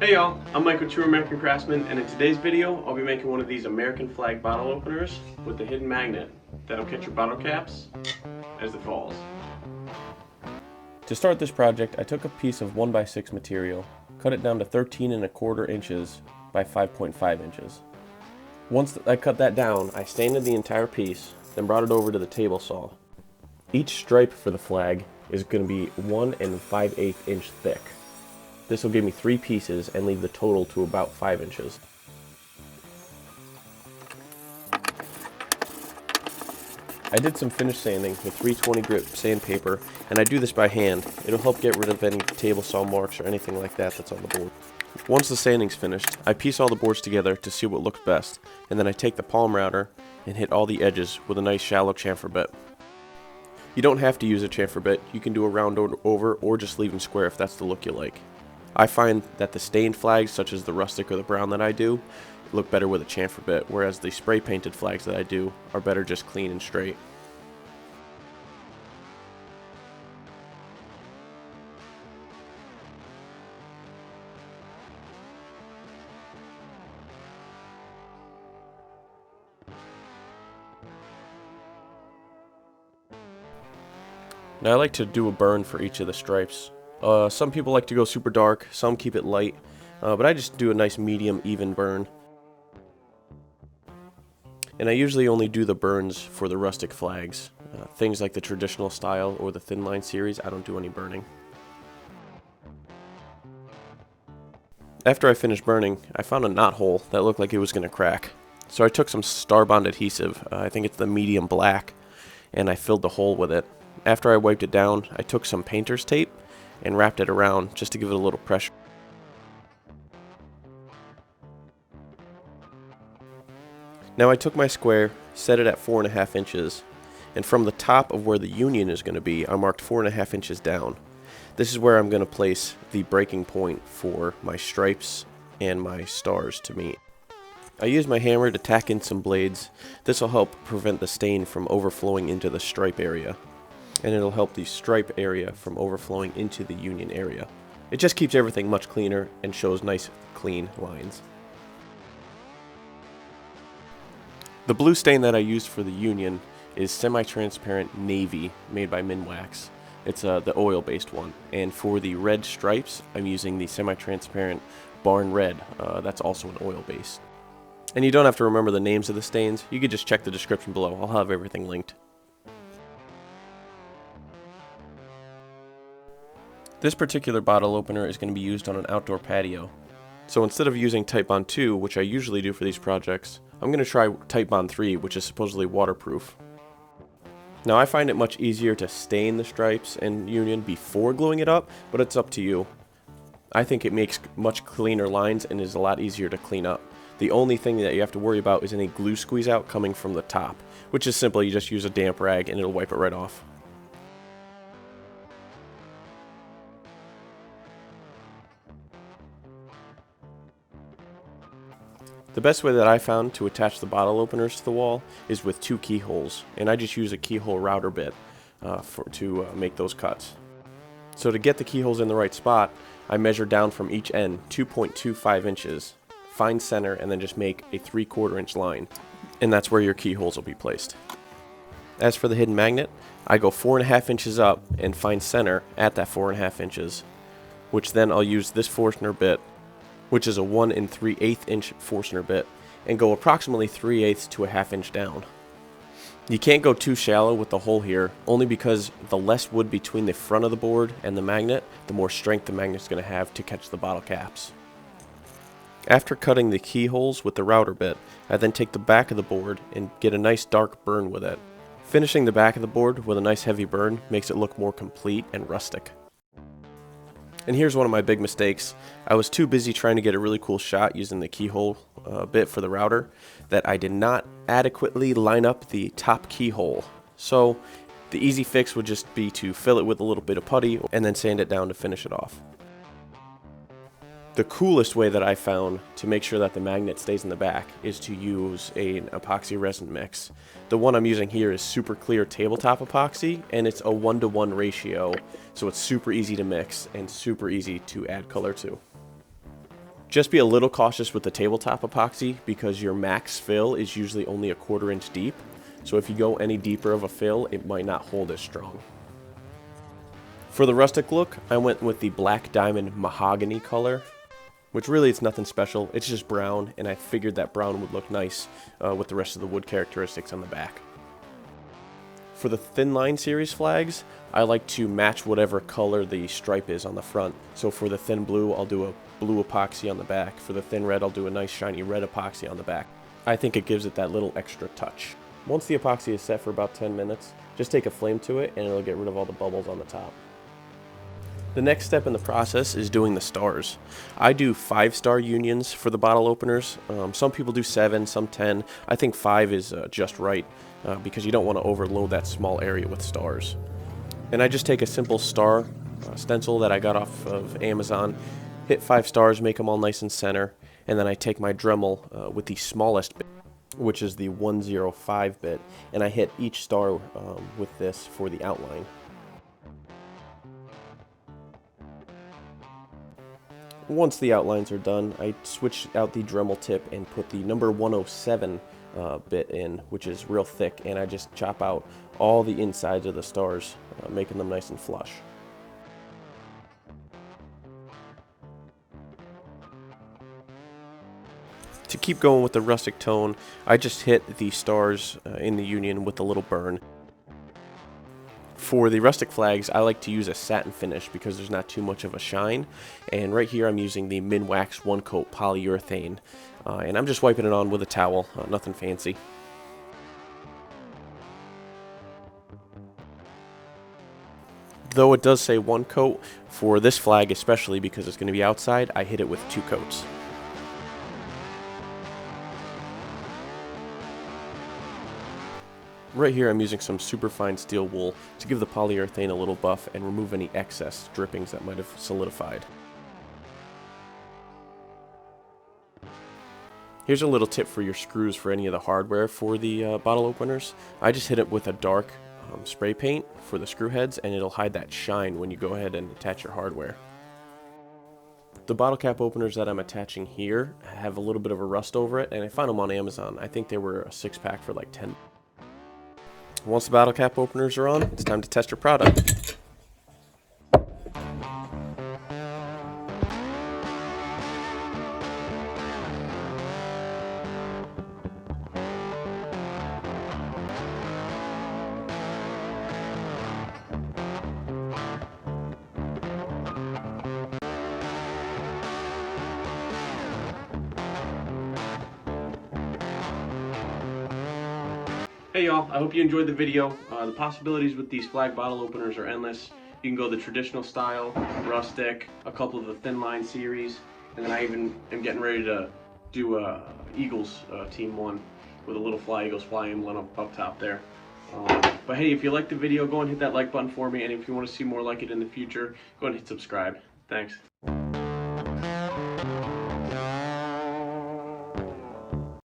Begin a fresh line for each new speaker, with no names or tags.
Hey y'all, I'm Mike with True American Craftsman, and in today's video I'll be making one of these American flag bottle openers with the hidden magnet that'll catch your bottle caps as it falls. To start this project, I took a piece of 1x6 material, cut it down to 13¼ inches by 5.5 inches. Once I cut that down, I sanded the entire piece, then brought it over to the table saw. Each stripe for the flag is going to be 1 5/8 inch thick. This will give me 3 pieces and leave the total to about 5 inches. I did some finish sanding with 320 grit sandpaper, and I do this by hand. It'll help get rid of any table saw marks or anything like that that's on the board. Once the sanding's finished, I piece all the boards together to see what looks best, and then I take the palm router and hit all the edges with a nice shallow chamfer bit. You don't have to use a chamfer bit, you can do a round over or just leave them square if that's the look you like. I find that the stained flags, such as the rustic or the brown that I do, look better with a chamfer bit, whereas the spray painted flags that I do are better just clean and straight. Now I like to do a burn for each of the stripes. Some people like to go super dark, some keep it light, but I just do a nice medium even burn. And I usually only do the burns for the rustic flags. Things like the traditional style or the thin line series, I don't do any burning. After I finished burning, I found a knot hole that looked like it was going to crack. So I took some Starbond adhesive, I think it's the medium black, and I filled the hole with it. After I wiped it down, I took some painter's tape and wrapped it around just to give it a little pressure. Now I took my square, set it at 4.5 inches, and from the top of where the union is going to be, I marked 4.5 inches down. This is where I'm going to place the breaking point for my stripes and my stars to meet. I used my hammer to tack in some blades. This will help prevent the stain from overflowing into the stripe area, and it'll help the stripe area from overflowing into the union area. It just keeps everything much cleaner and shows nice clean lines. The blue stain that I used for the union is semi-transparent navy made by Minwax. It's the oil-based one. And for the red stripes, I'm using the semi-transparent Barn Red. That's also an oil-based. And you don't have to remember the names of the stains. You could just check the description below. I'll have everything linked. This particular bottle opener is going to be used on an outdoor patio. So instead of using Titebond 2, which I usually do for these projects, I'm going to try Titebond 3, which is supposedly waterproof. Now I find it much easier to stain the stripes and union before gluing it up, but it's up to you. I think it makes much cleaner lines and is a lot easier to clean up. The only thing that you have to worry about is any glue squeeze out coming from the top, which is simple. You just use a damp rag and it'll wipe it right off. The best way that I found to attach the bottle openers to the wall is with 2 keyholes, and I just use a keyhole router bit to make those cuts. So to get the keyholes in the right spot, I measure down from each end 2.25 inches, find center, and then just make a 3/4 inch line, and that's where your keyholes will be placed. As for the hidden magnet, I go 4.5 inches up and find center at that 4.5 inches, which then I'll use this Forstner bit, which is a 1 3/8 inch Forstner bit, and go approximately 3/8 to a 1/2 inch down. You can't go too shallow with the hole here, only because the less wood between the front of the board and the magnet, the more strength the magnet's going to have to catch the bottle caps. After cutting the keyholes with the router bit, I then take the back of the board and get a nice dark burn with it. Finishing the back of the board with a nice heavy burn makes it look more complete and rustic. And here's one of my big mistakes. I was too busy trying to get a really cool shot using the keyhole bit for the router that I did not adequately line up the top keyhole. So the easy fix would just be to fill it with a little bit of putty and then sand it down to finish it off. The coolest way that I found to make sure that the magnet stays in the back is to use an epoxy resin mix. The one I'm using here is super clear tabletop epoxy, and it's a 1:1 ratio, so it's super easy to mix and super easy to add color to. Just be a little cautious with the tabletop epoxy because your max fill is usually only a 1/4 inch deep. So if you go any deeper of a fill, it might not hold as strong. For the rustic look, I went with the black diamond mahogany color, which really it's nothing special. It's just brown, and I figured that brown would look nice with the rest of the wood characteristics on the back. For the thin line series flags, I like to match whatever color the stripe is on the front. So for the thin blue, I'll do a blue epoxy on the back. For the thin red, I'll do a nice shiny red epoxy on the back. I think it gives it that little extra touch. Once the epoxy is set for about 10 minutes, just take a flame to it and it'll get rid of all the bubbles on the top. The next step in the process is doing the stars. I do 5-star unions for the bottle openers. Some people do 7, some 10. I think 5 is just right because you don't want to overload that small area with stars. And I just take a simple star stencil that I got off of Amazon, hit 5 stars, make them all nice and center, and then I take my Dremel with the smallest bit, which is the 105 bit, and I hit each star with this for the outline. Once the outlines are done, I switch out the Dremel tip and put the number 107 bit in, which is real thick, and I just chop out all the insides of the stars, making them nice and flush. To keep going with the rustic tone, I just hit the stars in the union with a little burn. For the rustic flags, I like to use a satin finish because there's not too much of a shine. And right here I'm using the Minwax 1-Coat polyurethane. And I'm just wiping it on with a towel, nothing fancy. Though it does say 1 coat, for this flag especially because it's going to be outside, I hit it with 2 coats. Right here I'm using some superfine steel wool to give the polyurethane a little buff and remove any excess drippings that might have solidified. Here's a little tip for your screws for any of the hardware for the bottle openers. I just hit it with a dark spray paint for the screw heads and it'll hide that shine when you go ahead and attach your hardware. The bottle cap openers that I'm attaching here have a little bit of a rust over it, and I found them on Amazon. I think they were a 6-pack for like 10. Once the bottle cap openers are on, it's time to test your product. Hey y'all, I hope you enjoyed the video. The possibilities with these flag bottle openers are endless. You can go the traditional style, rustic, a couple of the thin line series, and then I even am getting ready to do Eagles Team 1 with a little Fly Eagles fly emblem up top there. But hey, if you liked the video, go and hit that like button for me, and if you want to see more like it in the future, go and hit subscribe. Thanks.